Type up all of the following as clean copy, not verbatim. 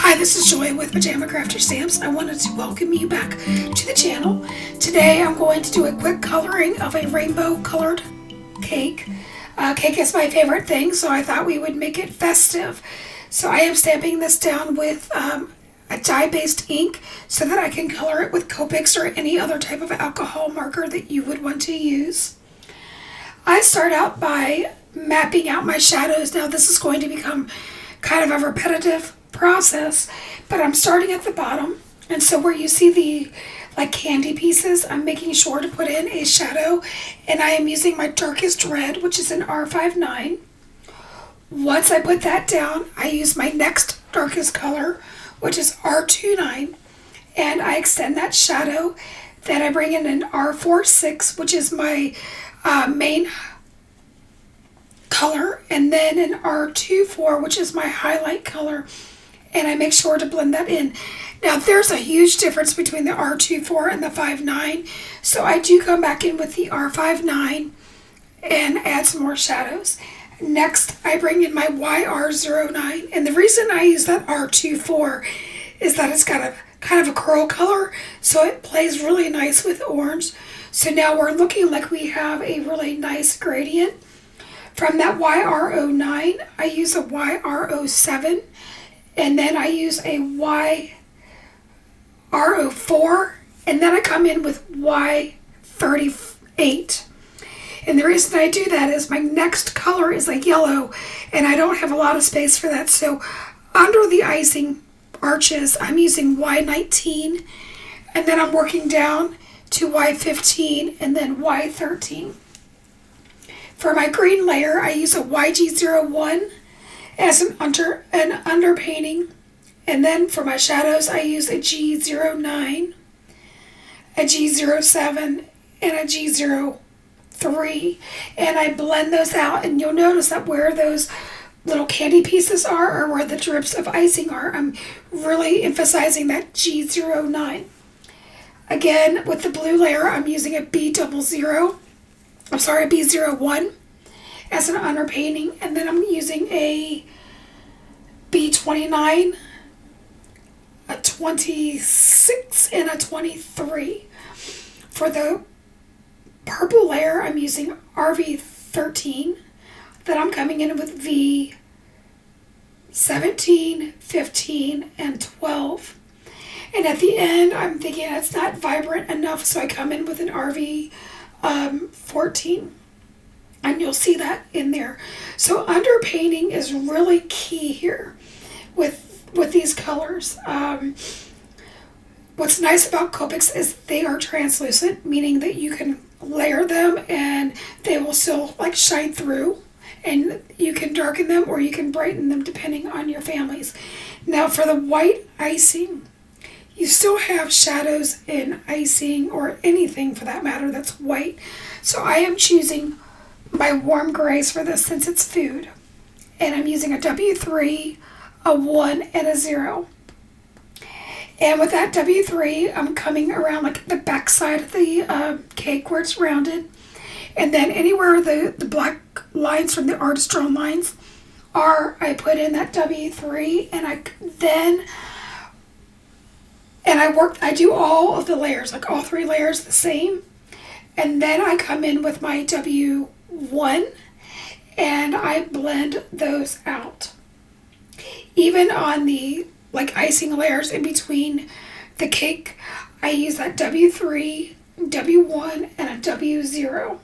Hi, this is Joy with Pajama Crafter Stamps. I wanted to welcome you back to the channel. Today I'm going to do a quick coloring of a rainbow colored cake. Cake is my favorite thing, so I thought we would make it festive. So I am stamping this down with a dye-based ink so that I can color it with Copics or any other type of alcohol marker that you would want to use. I start out by mapping out my shadows. Now this is going to become kind of a repetitive process, but I'm starting at the bottom, and so where you see the candy pieces, I'm making sure to put in a shadow, and I am using my darkest red, which is an R59. Once I put that down, I use my next darkest color, which is R29, and I extend that shadow. Then I bring in an R46, which is my main color, and then an R24, which is my highlight color, and I make sure to blend that in. Now there's a huge difference between the R24 and the 59, so I do come back in with the R59 and add some more shadows. Next I bring in my YR09, and the reason I use that R24 is that it's got a kind of a curl color, so it plays really nice with orange. So now we're looking like we have a really nice gradient. From that YR09, I use a YR07, and then I use a YR04, and then I come in with Y38. And the reason I do that is my next color is a yellow, and I don't have a lot of space for that. So under the icing arches, I'm using Y19, and then I'm working down to Y15 and then Y13. For my green layer, I use a YG01 as an underpainting, and then for my shadows, I use a G09, a G07, and a G03, and I blend those out, and you'll notice that where those little candy pieces are or where the drips of icing are, I'm really emphasizing that G09. Again, with the blue layer, I'm using a B01 as an underpainting, and then I'm using a B29, a 26, and a 23. For the purple layer, I'm using RV13, then I'm coming in with V17, 15, and 12. And at the end, I'm thinking it's not vibrant enough, so I come in with an RV 14, and you'll see that in there. So underpainting is really key here with these colors. What's nice about Copics is they are translucent, meaning that you can layer them and they will still shine through, and you can darken them or you can brighten them depending on your families. Now for the white icing, you still have shadows in icing or anything for that matter that's white. So I am choosing my warm grays for this since it's food. And I'm using a W3, a 1, and a 0. And with that W3, I'm coming around the back side of the cake where it's rounded. And then anywhere the black lines from the artist drawn lines are, I put in that W3, and I do all of the layers, all 3 layers the same. And then I come in with my W1 and I blend those out. Even on the icing layers in between the cake, I use that W3, W1, and a W0.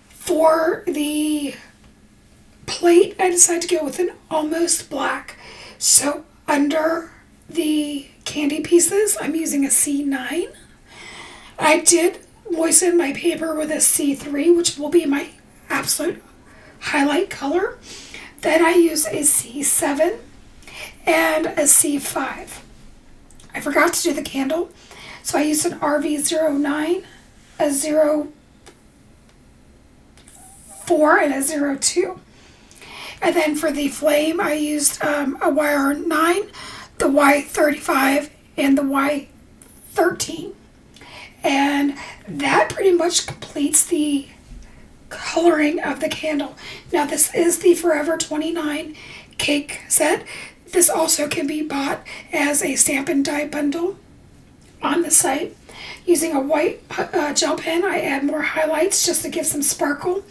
For the plate, I decided to go with an almost black. So under the candy pieces, I'm using a C9. I did moisten my paper with a C3, which will be my absolute highlight color. Then I use a C7 and a C5. I forgot to do the candle, so I used an RV09, a 04, and a 02. And then for the flame, I used a YR9, the Y35, and the Y13. And that pretty much completes the coloring of the candle. Now this is the Forever 29 cake set. This also can be bought as a stamp and die bundle on the site. Using a white gel pen, I add more highlights just to give some sparkle.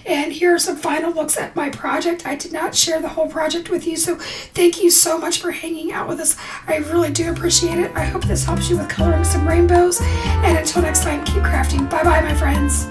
And here are some final looks at my project. I did not share the whole project with you, so thank you so much for hanging out with us. I really do appreciate it. I hope this helps you with coloring some rainbows. And until next time, keep crafting. Bye-bye, my friends.